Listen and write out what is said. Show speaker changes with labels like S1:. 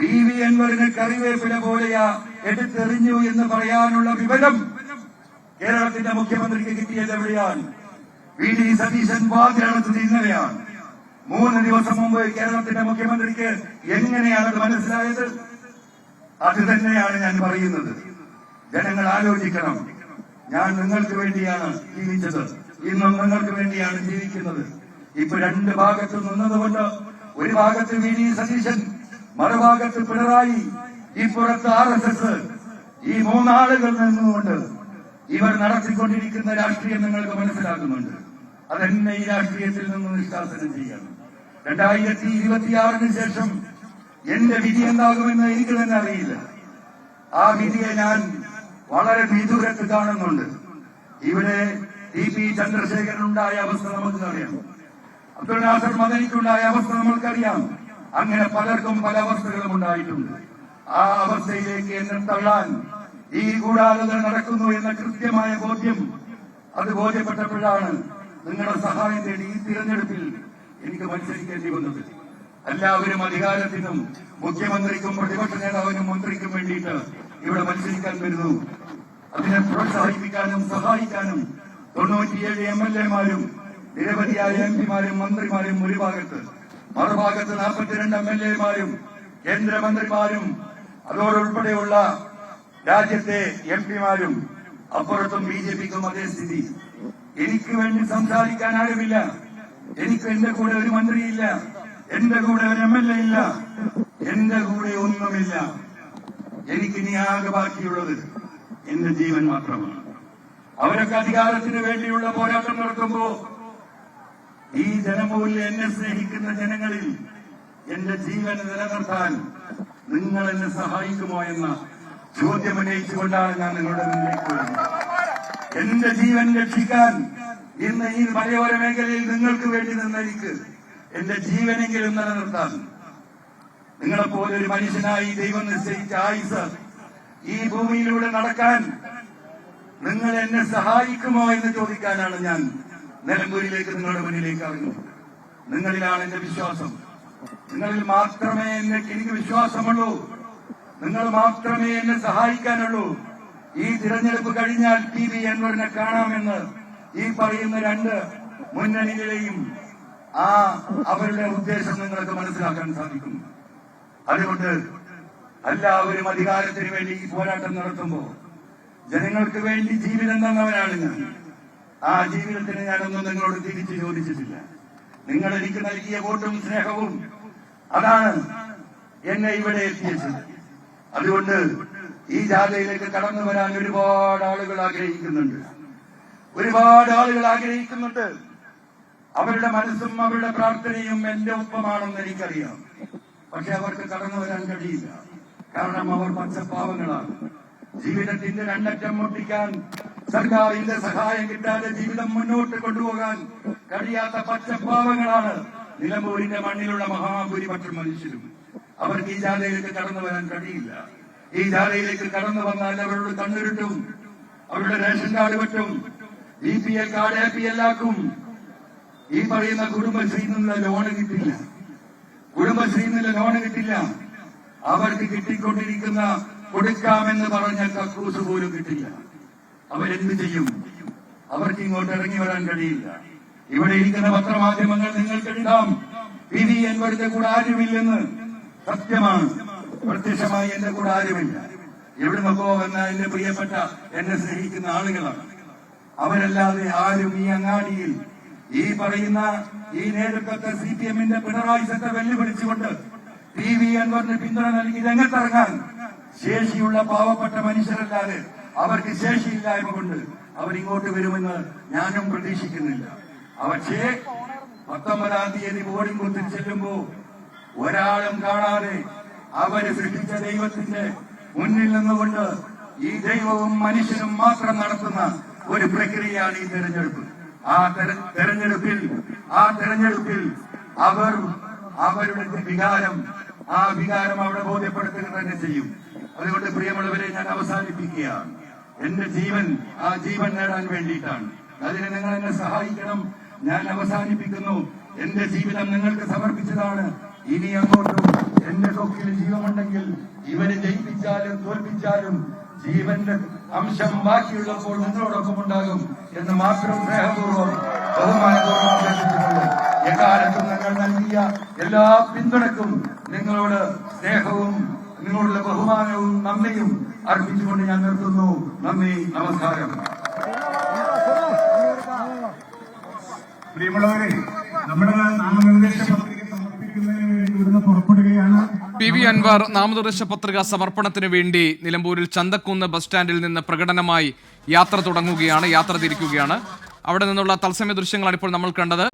S1: PV അൻവറിനെ കറിവേപ്പില പോലെയാ എടുത്തെറിഞ്ഞു എന്ന് പറയാനുള്ള വിവരം കേരളത്തിന്റെ മുഖ്യമന്ത്രിക്ക് കിട്ടിയത് എവിടെയാണ്? VD സതീശൻ വാതിലടച്ചത് ഇന്നലെയാണ്. 3 ദിവസം മുമ്പ് കേരളത്തിന്റെ മുഖ്യമന്ത്രിക്ക് എങ്ങനെയാണത് മനസ്സിലായത്? അത് തന്നെയാണ് ഞാൻ പറയുന്നത്. ജനങ്ങൾ ആലോചിക്കണം. ഞാൻ നിങ്ങൾക്ക് വേണ്ടിയാണ് ജീവിച്ചത്, ഇന്നും നിങ്ങൾക്ക് വേണ്ടിയാണ് ജീവിക്കുന്നത്. ഇപ്പൊ 2 ഭാഗത്ത് നിന്നതുകൊണ്ട്, ഒരു ഭാഗത്ത് VD സതീശൻ, മറുഭാഗത്ത് പിണറായി, ഇപ്പുറത്ത് RSS, ഈ 3 ആളുകൾ നിന്നുകൊണ്ട് ഇവർ നടത്തിക്കൊണ്ടിരിക്കുന്ന രാഷ്ട്രീയം നിങ്ങൾക്ക് മനസ്സിലാക്കുന്നുണ്ട്. അതെന്നെ ഈ രാഷ്ട്രീയത്തിൽ നിന്ന് നിഷ്കാസനം ചെയ്യണം. 2026 ശേഷം എന്റെ വിധി എന്താകുമെന്ന് എനിക്ക് തന്നെ അറിയില്ല. ആ വിധിയെ ഞാൻ വളരെ വിദൂരത്ത് കാണുന്നുണ്ട്. ഇവിടെ TP ചന്ദ്രശേഖരനുണ്ടായ അവസ്ഥ നമുക്കറിയാം, അബ്ദുൽ നാസർ മദനിക്കുണ്ടായ അവസ്ഥ നമ്മൾക്കറിയാം. അങ്ങനെ പലർക്കും പല അവസ്ഥകളും ഉണ്ടായിട്ടുണ്ട്. ആ അവസ്ഥയിലേക്ക് എന്നെ തള്ളാൻ ഈ ഗൂഢാലോചന നടക്കുന്നു എന്ന കൃത്യമായ ബോധ്യം, അത് ബോധ്യപ്പെട്ടപ്പോഴാണ് നിങ്ങളുടെ സഹായം തേടി ഈ തിരഞ്ഞെടുപ്പിൽ എനിക്ക് മത്സരിക്കേണ്ടി വന്നത്. എല്ലാവരും അധികാരത്തിനും മുഖ്യമന്ത്രിക്കും പ്രതിപക്ഷ നേതാവിനും മന്ത്രിക്കും വേണ്ടിയിട്ട് ഇവിടെ മത്സരിക്കാൻ വരുന്നു. അതിനെ പ്രോത്സാഹിപ്പിക്കാനും സഹായിക്കാനും 97 MLA-മാരും നിരവധിയായ MP-മാരും മന്ത്രിമാരും ഒരു ഭാഗത്ത്, മറുഭാഗത്ത് 42 MLA-മാരും കേന്ദ്രമന്ത്രിമാരും അതോടുൾപ്പെടെയുള്ള രാജ്യത്തെ MP-മാരും, അപ്പുറത്തും BJP-ക്കും അതേ സ്ഥിതി. എനിക്ക് വേണ്ടി സംസാരിക്കാൻ ആരുമില്ല. എനിക്ക് എന്റെ കൂടെ ഒരു മന്ത്രിയില്ല, എന്റെ കൂടെ ഒരു MLA ഇല്ല, എന്റെ കൂടെ ഒന്നുമില്ല. എനിക്കിനി ആകെ ബാക്കിയുള്ളത് എന്റെ ജീവൻ മാത്രമാണ്. അവരൊക്കെ അധികാരത്തിന് വേണ്ടിയുള്ള പോരാട്ടം നടത്തുമ്പോ ഈ ജനമൂല്യ എന്നെ സ്നേഹിക്കുന്ന ജനങ്ങളിൽ എന്റെ ജീവൻ നിലനിർത്താൻ നിങ്ങൾ എന്നെ സഹായിക്കുമോ എന്ന ചോദ്യം ഉന്നയിച്ചുകൊണ്ടാണ് ഞാൻ നിങ്ങളുടെ മുന്നിലേക്ക് വരുന്നത്. എന്റെ ജീവൻ രക്ഷിക്കാൻ ഇന്ന് ഈ മലയോര മേഖലയിൽ നിങ്ങൾക്ക് വേണ്ടി നിന്നെനിക്ക് എന്റെ ജീവനെങ്കിലും നിലനിർത്താൻ നിങ്ങളെപ്പോലെ ഒരു മനുഷ്യനായി ദൈവം നിശ്ചയിച്ച ആയുസ് ഈ ഭൂമിയിലൂടെ നടക്കാൻ നിങ്ങൾ എന്നെ സഹായിക്കുമോ എന്ന് ചോദിക്കാനാണ് ഞാൻ നിലമ്പൂരിലേക്ക് നിങ്ങളുടെ മുന്നിലേക്ക് ഇറങ്ങുന്നത്. നിങ്ങളിലാണ് എന്റെ വിശ്വാസം. നിങ്ങളിൽ മാത്രമേ എനിക്ക് വിശ്വാസമുള്ളൂ. നിങ്ങൾ മാത്രമേ എന്നെ സഹായിക്കാനുള്ളൂ. ഈ തിരഞ്ഞെടുപ്പ് കഴിഞ്ഞാൽ PV അൻവറിനെ കാണാമെന്ന് ഈ പറയുന്ന 2 മുന്നണികളെയും അവരുടെ ഉദ്ദേശം നിങ്ങൾക്ക് മനസ്സിലാക്കാൻ സാധിക്കും. അതുകൊണ്ട് എല്ലാവരും അധികാരത്തിന് വേണ്ടി ഈ പോരാട്ടം നടത്തുമ്പോ ജനങ്ങൾക്ക് വേണ്ടി ജീവിതം തന്നവനാണ് ഞാൻ. ആ ജീവിതത്തിന് ഞാനൊന്നും നിങ്ങളോട് തിരിച്ചു ചോദിച്ചിട്ടില്ല. നിങ്ങൾ എനിക്ക് നൽകിയ വോട്ടും സ്നേഹവും അതാണ് എന്നെ ഇവിടെ എത്തിച്ചത്. അതുകൊണ്ട് ഈ ജാഥയിലേക്ക് കടന്നു വരാൻ ഒരുപാട് ആളുകൾ ആഗ്രഹിക്കുന്നുണ്ട്. അവരുടെ മനസ്സും അവരുടെ പ്രാർത്ഥനയും എന്റെ ഒപ്പമാണെന്ന് എനിക്കറിയാം. പക്ഷെ അവർക്ക് കടന്നു വരാൻ കഴിയില്ല. കാരണം അവർ പച്ചപ്പാവങ്ങളാണ്. ജീവിതത്തിന്റെ 2 അറ്റം മുട്ടിക്കാൻ സർക്കാരിന്റെ സഹായം കിട്ടാതെ ജീവിതം മുന്നോട്ട് കൊണ്ടുപോകാൻ കഴിയാത്ത പച്ചപ്പാവങ്ങളാണ് നിലമ്പൂരിന്റെ മണ്ണിലുള്ള മഹാഭൂരിപക്ഷം മനുഷ്യരും. അവർക്ക് ഈ ജാഥയിലേക്ക് കടന്നു വരാൻ കഴിയില്ല. ഈ ജാഥയിലേക്ക് കടന്നു വന്നാൽ അവരുടെ കണ്ണുരുട്ടും, അവരുടെ റേഷൻ കാർഡ് പറ്റും, BPL കാർഡ് APL ആക്കും. ഈ പറയുന്ന കുടുംബശ്രീയിൽ നിന്നുള്ള ലോണ് കിട്ടില്ല. അവർക്ക് കിട്ടിക്കൊണ്ടിരിക്കുന്ന കൊടുക്കാമെന്ന് പറഞ്ഞ കക്കൂസ് പോലും കിട്ടില്ല. അവരെന്ത് ചെയ്യും? അവർക്ക് ഇങ്ങോട്ട് ഇറങ്ങി വരാൻ കഴിയില്ല. ഇവിടെ ഇരിക്കുന്ന പത്രമാധ്യമങ്ങൾ നിങ്ങൾക്ക് എഴുതാം PV അൻവറിന്റെ കൂടെ ആരുമില്ലെന്ന്. സത്യമാണ്. പ്രത്യക്ഷമായി എന്റെ കൂടെ ആരുമില്ല. എവിടുന്നൊക്കെ വന്ന എന്റെ പ്രിയപ്പെട്ട എന്നെ സ്നേഹിക്കുന്ന ആളുകളാണ്. അവരല്ലാതെ ആരും ഈ അങ്ങാടിയിൽ ഈ പറയുന്ന ഈ നേതൃത്വത്തെ CPM-ന്റെ പിണറായി സത്തെ വെല്ലുവിളിച്ചുകൊണ്ട് PV അൻവറിന് പിന്തുണ നൽകി രംഗത്തിറങ്ങാൻ ശേഷിയുള്ള പാവപ്പെട്ട മനുഷ്യരല്ലാതെ അവർക്ക് ശേഷിയില്ലായ്മ കൊണ്ട് അവരിങ്ങോട്ട് വരുമെന്ന് ഞാനും പ്രതീക്ഷിക്കുന്നില്ല. പക്ഷേ 19-ാം തീയതി വോട്ടിംഗ് ബൂത്തിൽ ചെല്ലുമ്പോ ഒരാളും കാണാതെ അവര് സൃഷ്ടിച്ച ദൈവത്തിന്റെ മുന്നിൽ നിന്നുകൊണ്ട് ഈ ദൈവവും മനുഷ്യനും മാത്രം നടത്തുന്ന ഒരു പ്രക്രിയയാണ് ഈ തെരഞ്ഞെടുപ്പ്. ആ തെരഞ്ഞെടുപ്പിൽ അവർ അവരുടെ വികാരം അവിടെ ബോധ്യപ്പെടുത്തുക തന്നെ ചെയ്യും. അതുകൊണ്ട് പ്രിയമുള്ളവരെ, ഞാൻ അവസാനിപ്പിക്കുകയാണ്. എന്റെ ജീവൻ ആ ജീവൻ നേടാൻ വേണ്ടിയിട്ടാണ്. അതിന് നിങ്ങൾ എന്നെ സഹായിക്കണം. ഞാൻ അവസാനിപ്പിക്കുന്നു. എന്റെ ജീവിതം നിങ്ങൾക്ക് സമർപ്പിച്ചതാണ്. ഇനി അങ്ങോട്ടും ജീവന്റെ കൊക്കിൽ ജീവമുണ്ടെങ്കിൽ ഇവരെ ജയിപ്പിച്ചാലും തോൽപ്പിച്ചാലും ജീവന്റെ അംശം ബാക്കിയുള്ളപ്പോൾ നിങ്ങളോടൊപ്പം ഉണ്ടാകും എന്ന് മാത്രം സ്നേഹപൂർവ്വം ബഹുമാനപൂർവ്വം അഭ്യർത്ഥിച്ചുകൊണ്ട് എക്കാലത്തും നിങ്ങൾ നൽകിയ എല്ലാ പിന്തുണക്കും നിങ്ങളോട് സ്നേഹവും നിങ്ങളുടെ ബഹുമാനവും നന്ദിയും അർപ്പിച്ചുകൊണ്ട് ഞാൻ നിർത്തുന്നു. നന്ദി, നമസ്കാരം.
S2: പ്രിയമുള്ളവരെ, നമ്മുടെ നാമനിർദ്ദേശ പത്രിക സമർപ്പിക്കുന്നതിന് വേണ്ടി ഇവിടുന്ന് പുറപ്പെടുകയാണ്.
S3: PV അൻവർ നാമനിർദ്ദേശ പത്രിക സമർപ്പണത്തിന് വേണ്ടി നിലമ്പൂരിൽ ചന്തക്കുന്ന് ബസ് സ്റ്റാൻഡിൽ നിന്ന് പ്രകടനമായി യാത്ര തുടങ്ങുകയാണ്, യാത്ര തിരിക്കുകയാണ്. അവിടെ നിന്നുള്ള തത്സമയ ദൃശ്യങ്ങളാണ് ഇപ്പോൾ നമ്മൾ കണ്ടത്.